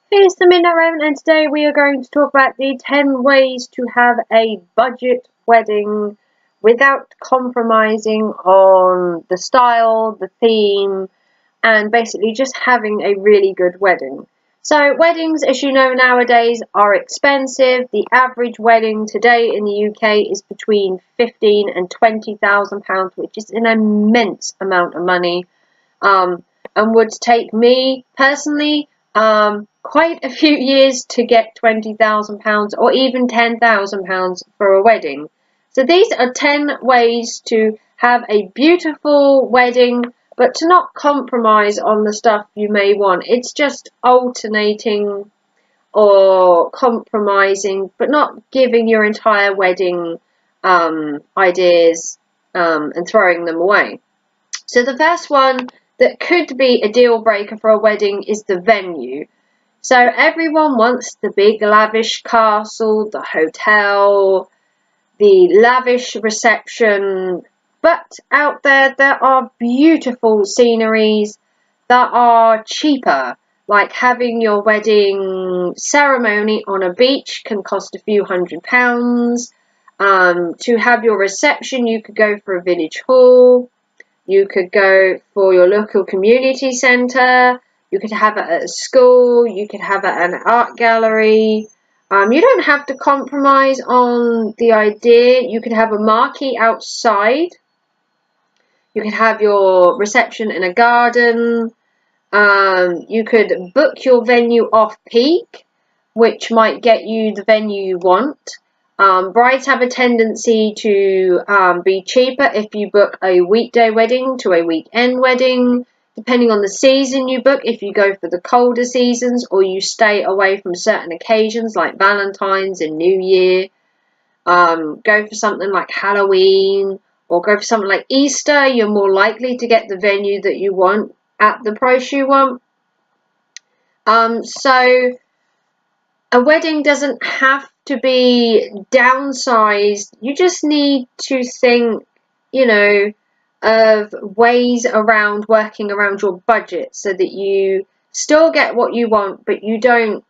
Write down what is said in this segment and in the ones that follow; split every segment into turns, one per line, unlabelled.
Hey, it's the Midnight Raven, and today we are going to talk about the 10 ways to have a budget wedding without compromising on the style, the theme, and basically just having a really good wedding. So weddings, as you know, nowadays are expensive. The average wedding today in the UK is between £15,000 and £20,000, which is an immense amount of money, and would take me personally quite a few years to get £20,000 or even £10,000 for a wedding. So these are 10 ways to have a beautiful wedding, but to not compromise on the stuff you may want. It's just alternating or compromising, but not giving your entire wedding ideas and throwing them away. So the first one that could be a deal breaker for a wedding is the venue. So everyone wants the big lavish castle, the hotel, the lavish reception, but out there are beautiful sceneries that are cheaper. Like having your wedding ceremony on a beach can cost a few £100s. To have your reception, you could go for a village hall. You could go for your local community centre. You could have it at a school. You could have it at an art gallery. You don't have to compromise on the idea. You could have a marquee outside. You could have your reception in a garden. You could book your venue off-peak, which might get you the venue you want. Brides have a tendency to be cheaper if you book a weekday wedding to a weekend wedding, depending on the season you book. If you go for the colder seasons or you stay away from certain occasions like Valentine's and New Year, go for something like Halloween or go for something like Easter, you're more likely to get the venue that you want at the price you want. So a wedding doesn't have to be downsized. You just need to think, of ways around working around your budget so that you still get what you want, but you don't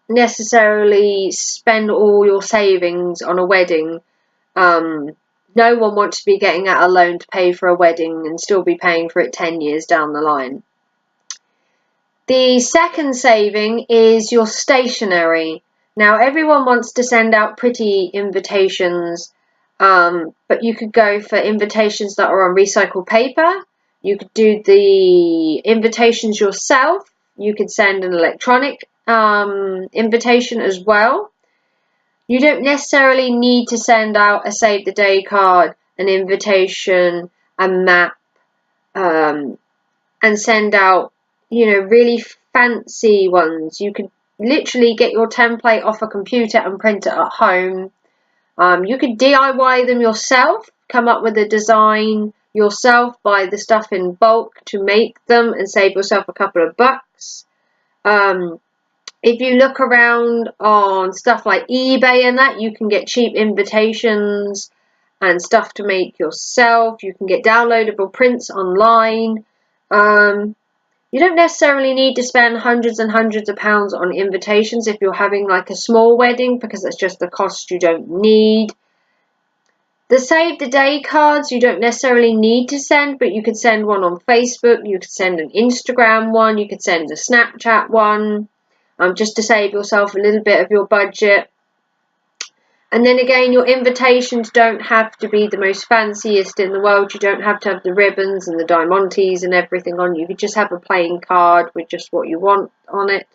necessarily spend all your savings on a wedding. No one wants to be getting out a loan to pay for a wedding and still be paying for it 10 years down the line. The second saving is your stationery. Now, everyone wants to send out pretty invitations, but you could go for invitations that are on recycled paper. You could do the invitations yourself. You could send an electronic invitation as well. You don't necessarily need to send out a save the day card, an invitation, a map, and send out really fancy ones. You could literally get your template off a computer and print it at home. You could DIY them yourself, come up with a design yourself, buy the stuff in bulk to make them and save yourself a couple of bucks. If you look around on stuff like eBay and that, you can get cheap invitations and stuff to make yourself. You can get downloadable prints online. You don't necessarily need to spend hundreds and hundreds of pounds on invitations if you're having like a small wedding, because that's just the cost you don't need. The save the day cards you don't necessarily need to send, but you could send one on Facebook, you could send an Instagram one, you could send a Snapchat one, just to save yourself a little bit of your budget. And then again, your invitations don't have to be the most fanciest in the world. You don't have to have the ribbons and the diamantes and everything on. You could just have a plain card with just what you want on it.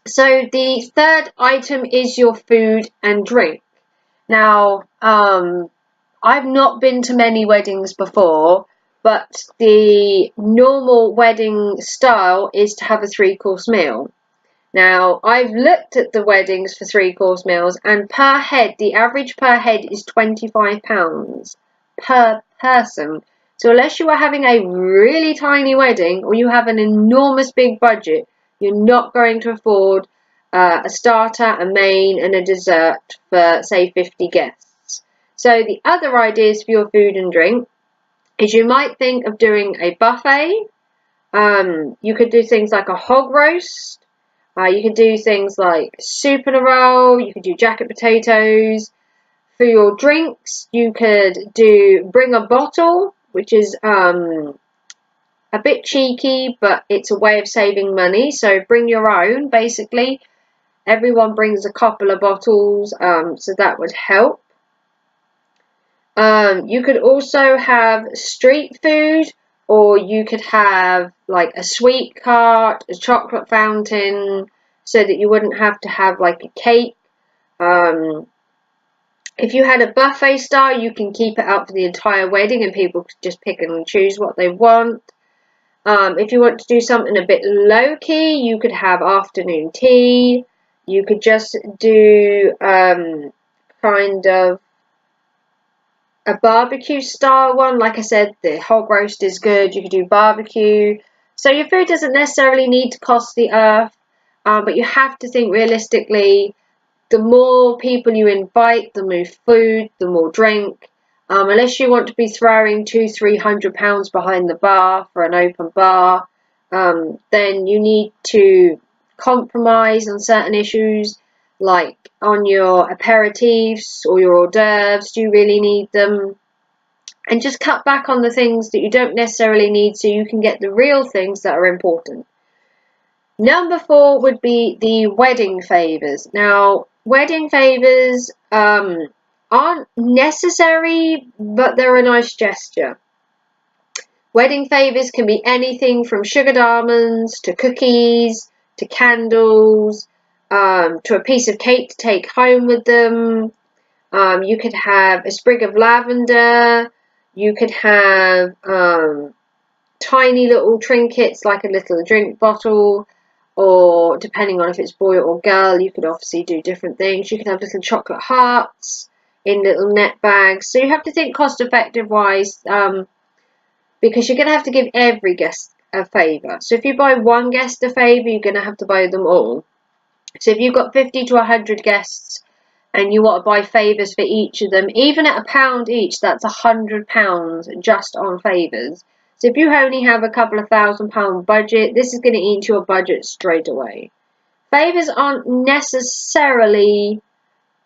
So the third item is your food and drink. Now, I've not been to many weddings before, but the normal wedding style is to have a 3-course meal. Now, I've looked at the weddings for 3-course meals, and per head, the average per head is £25 per person. So unless you are having a really tiny wedding or you have an enormous big budget, you're not going to afford a starter, a main, and a dessert for, say, 50 guests. So the other ideas for your food and drink is you might think of doing a buffet. You could do things like a hog roast. You could do things like soup in a roll. You could do jacket potatoes. For your drinks, you could bring a bottle, which is a bit cheeky, but it's a way of saving money. So bring your own, basically. Everyone brings a couple of bottles, so that would help. You could also have street food, or you could have like a sweet cart, a chocolate fountain, so that you wouldn't have to have like a cake. If you had a buffet style, you can keep it up for the entire wedding and people could just pick and choose what they want. If you want to do something a bit low-key, you could have afternoon tea. You could just do kind of a barbecue style one. Like I said, the hog roast is good. You could do barbecue. So your food doesn't necessarily need to cost the earth, but you have to think realistically. The more people you invite, the more food, the more drink. Unless you want to be throwing £200-300 behind the bar for an open bar, then you need to compromise on certain issues, like on your aperitifs or your hors d'oeuvres. Do you really need them? And just cut back on the things that you don't necessarily need so you can get the real things that are important. Number 4 would be the wedding favours. Now, wedding favours aren't necessary, but they're a nice gesture. Wedding favours can be anything from sugared almonds to cookies to candles to a piece of cake to take home with them. You could have a sprig of lavender. You could have tiny little trinkets like a little drink bottle. Or depending on if it's boy or girl, you could obviously do different things. You can have little chocolate hearts in little net bags. So you have to think cost effective wise, because you're going to have to give every guest a favour. So if you buy one guest a favour, you're going to have to buy them all. So if you've got 50 to 100 guests and you want to buy favours for each of them, even at £1 each, that's £100 just on favours. So if you only have a couple of £1,000 budget, this is going to eat your budget straight away. Favours aren't necessarily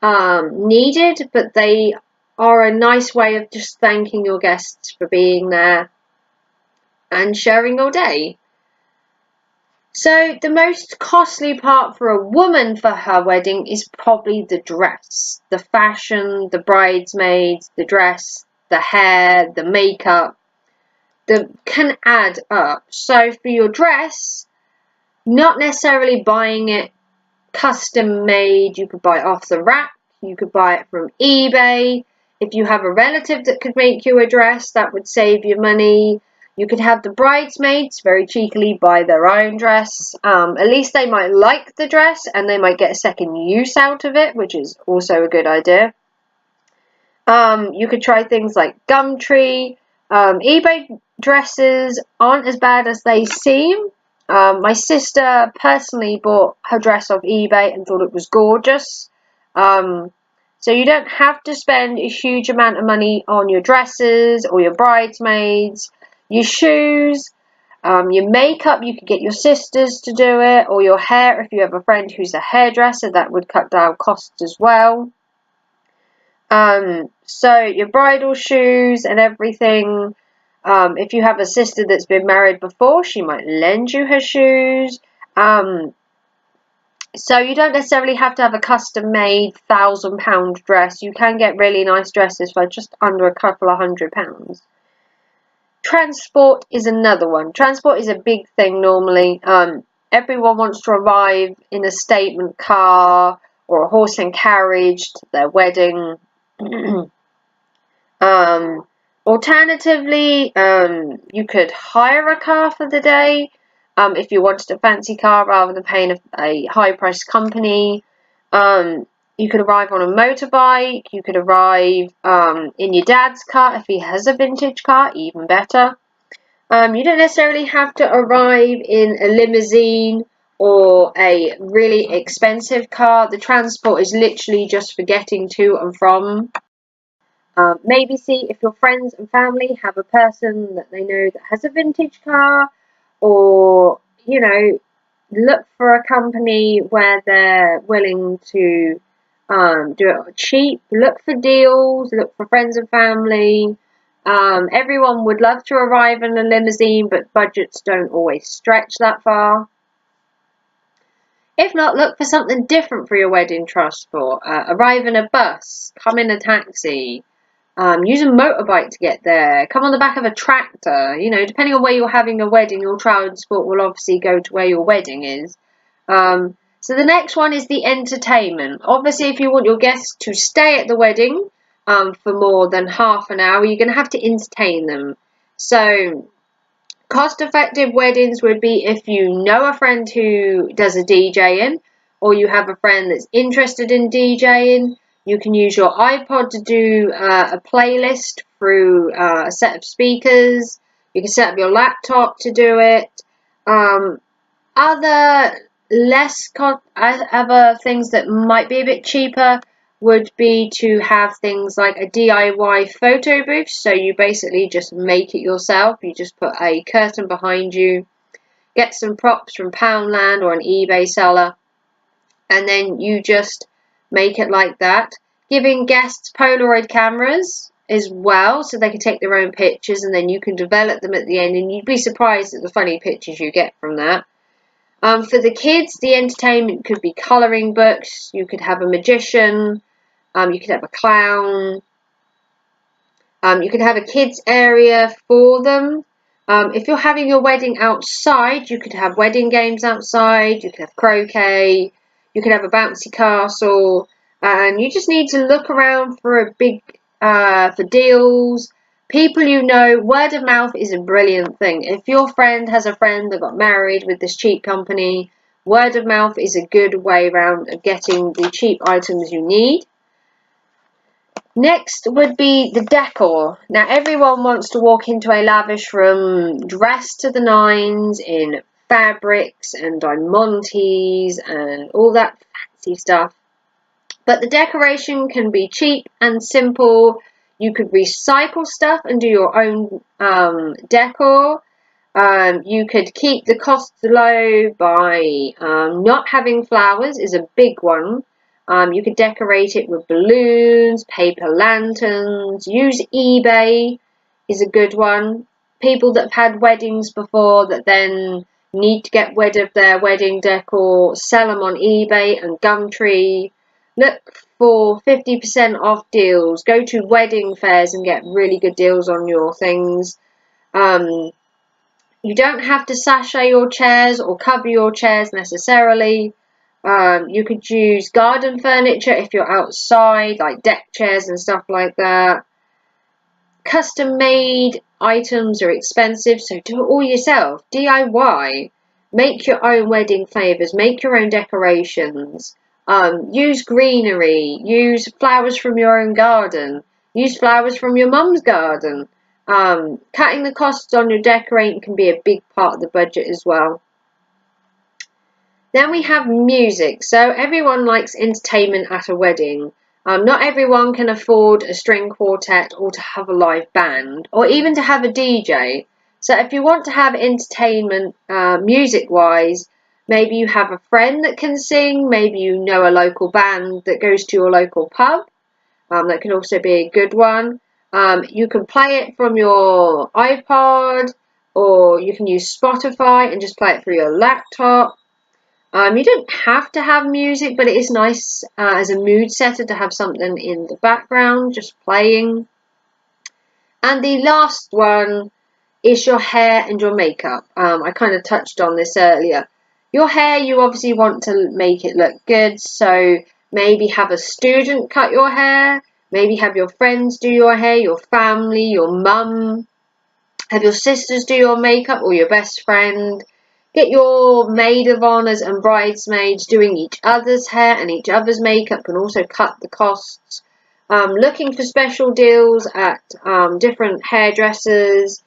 needed, but they are a nice way of just thanking your guests for being there and sharing your day. So the most costly part for a woman for her wedding is probably the dress, the fashion, the bridesmaids, the dress, the hair, the makeup. That can add up. So for your dress, not necessarily buying it custom made. You could buy it off the rack. You could buy it from eBay. If you have a relative that could make you a dress, that would save you money. You could have the bridesmaids very cheekily buy their own dress. At least they might like the dress and they might get a second use out of it, which is also a good idea. You could try things like Gumtree. eBay dresses aren't as bad as they seem. My sister personally bought her dress off eBay and thought it was gorgeous. So you don't have to spend a huge amount of money on your dresses or your bridesmaids, your shoes, your makeup. You could get your sisters to do it, or your hair if you have a friend who's a hairdresser. That would cut down costs as well. So your bridal shoes and everything. If you have a sister that's been married before, she might lend you her shoes. So you don't necessarily have to have a custom-made £1,000 dress. You can get really nice dresses for just under a couple of £100. Transport is another one. Transport is a big thing normally. Everyone wants to arrive in a statement car or a horse and carriage to their wedding. Alternatively, you could hire a car for the day if you wanted a fancy car rather than paying a high-priced company. You could arrive on a motorbike. You could arrive in your dad's car if he has a vintage car, even better. You don't necessarily have to arrive in a limousine or a really expensive car. The transport is literally just for getting to and from. Maybe see if your friends and family have a person that they know that has a vintage car, or, you know, look for a company where they're willing to do it cheap. Look for deals, look for friends and family. Everyone would love to arrive in a limousine, but budgets don't always stretch that far. If not, look for something different for your wedding transport. Arrive in a bus, come in a taxi, use a motorbike to get there, come on the back of a tractor. You know, depending on where you're having a wedding, your transport will obviously go to where your wedding is. So the next one is the entertainment. Obviously, if you want your guests to stay at the wedding for more than half an hour, you're going to have to entertain them. So cost-effective weddings would be if you know a friend who does a DJing, or you have a friend that's interested in DJing. You can use your iPod to do a playlist through a set of speakers. You can set up your laptop to do it. Other other things that might be a bit cheaper would be to have things like a DIY photo booth. So you basically just make it yourself. You just put a curtain behind you, get some props from Poundland or an eBay seller, and then you just make it like that. Giving guests Polaroid cameras as well, so they can take their own pictures, and then you can develop them at the end, and you'd be surprised at the funny pictures you get from that. For the kids, the entertainment could be colouring books. You could have a magician. You could have a clown. You could have a kids area for them. If you're having your wedding outside, you could have wedding games outside. You could have croquet. You could have a bouncy castle. And you just need to look around for for deals. People you know, word of mouth is a brilliant thing. If your friend has a friend that got married with this cheap company, word of mouth is a good way around of getting the cheap items you need. Next would be the decor. Now, everyone wants to walk into a lavish room dressed to the nines in fabrics and diamantes and all that fancy stuff. But the decoration can be cheap and simple. You could recycle stuff and do your own decor. You could keep the costs low by not having flowers is a big one. You could decorate it with balloons, paper lanterns. Use eBay is a good one. People that have had weddings before that then need to get rid of their wedding decor, sell them on eBay and Gumtree. Look for 50% off deals. Go to wedding fairs and get really good deals on your things. You don't have to sachet your chairs or cover your chairs necessarily. You could use garden furniture if you're outside, like deck chairs and stuff like that. Custom made items are expensive, so do it all yourself. DIY. Make your own wedding favours. Make your own decorations. Use greenery. Use flowers from your own garden. Use flowers from your mum's garden. Cutting the costs on your decorating can be a big part of the budget as well. Then we have music. So everyone likes entertainment at a wedding. Not everyone can afford a string quartet or to have a live band or even to have a DJ. So if you want to have entertainment music-wise, maybe you have a friend that can sing, maybe you know a local band that goes to your local pub. That can also be a good one. You can play it from your iPod, or you can use Spotify and just play it through your laptop. You don't have to have music, but it is nice as a mood setter to have something in the background just playing. And the last one is your hair and your makeup. I kind of touched on this earlier. Your hair, you obviously want to make it look good, so maybe have a student cut your hair, maybe have your friends do your hair, your family, your mum, have your sisters do your makeup or your best friend. Get your maid of honours and bridesmaids doing each other's hair and each other's makeup can also cut the costs. Looking for special deals at different hairdressers.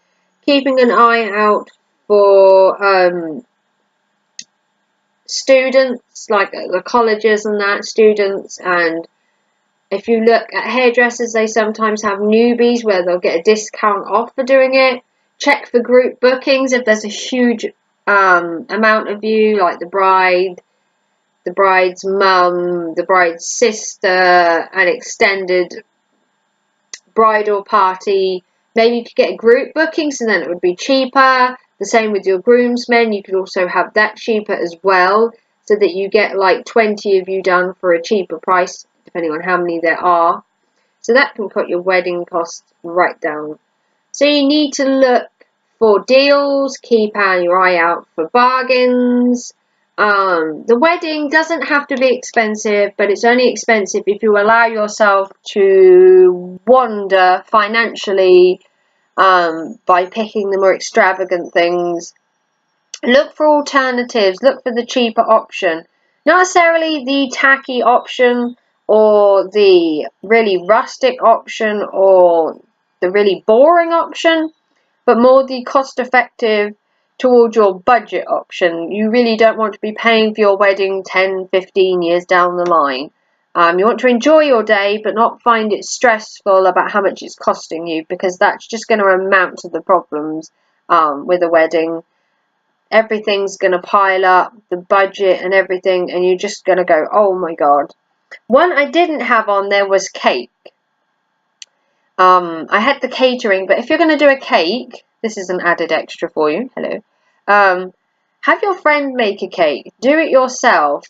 Keeping an eye out for students, like at the colleges and that, students. And if you look at hairdressers, they sometimes have newbies where they'll get a discount off for doing it. Check for group bookings if there's a huge amount of you, like the bride, the bride's mum, the bride's sister, an extended bridal party. Maybe you could get a group booking, so then it would be cheaper. The same with your groomsmen, you could also have that cheaper as well, so that you get like 20 of you done for a cheaper price, depending on how many there are. So that can cut your wedding costs right down. So you need to look for deals, keep your eye out for bargains. The wedding doesn't have to be expensive, but it's only expensive if you allow yourself to wander financially by picking the more extravagant things. Look for alternatives, look for the cheaper option. Not necessarily the tacky option or the really rustic option or the really boring option, but more the cost effective towards your budget option. You really don't want to be paying for your wedding 10, 15 years down the line. You want to enjoy your day but not find it stressful about how much it's costing you, because that's just going to amount to the problems with a wedding. Everything's going to pile up, the budget and everything, and you're just going to go, oh my god. One I didn't have on there was cake. I had the catering, but if you're going to do a cake, this is an added extra for you. Hello. Have your friend make a cake. Do it yourself.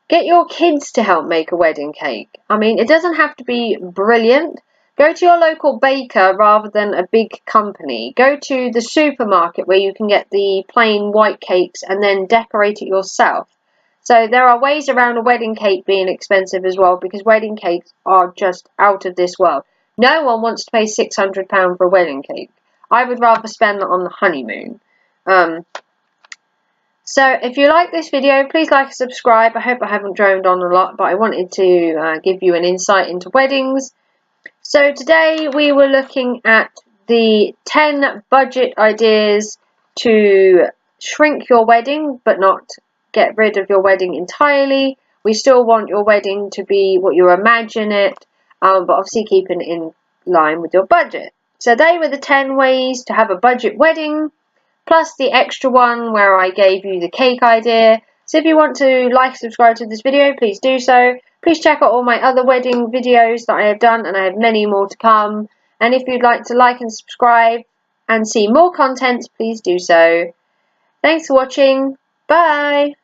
Get your kids to help make a wedding cake. I mean, it doesn't have to be brilliant. Go to your local baker rather than a big company. Go to the supermarket where you can get the plain white cakes and then decorate it yourself. So there are ways around a wedding cake being expensive as well, because wedding cakes are just out of this world. No one wants to pay £600 for a wedding cake. I would rather spend that on the honeymoon. So if you like this video, please like and subscribe. I hope I haven't droned on a lot, but I wanted to give you an insight into weddings. So today we were looking at the 10 budget ideas to shrink your wedding but not get rid of your wedding entirely. We still want your wedding to be what you imagine it, but obviously keeping it in line with your budget. So they were the 10 ways to have a budget wedding, plus the extra one where I gave you the cake idea. So if you want to like and subscribe to this video, please do so. Please check out all my other wedding videos that I have done, and I have many more to come. And if you'd like to like and subscribe and see more content, please do so. Thanks for watching. Bye!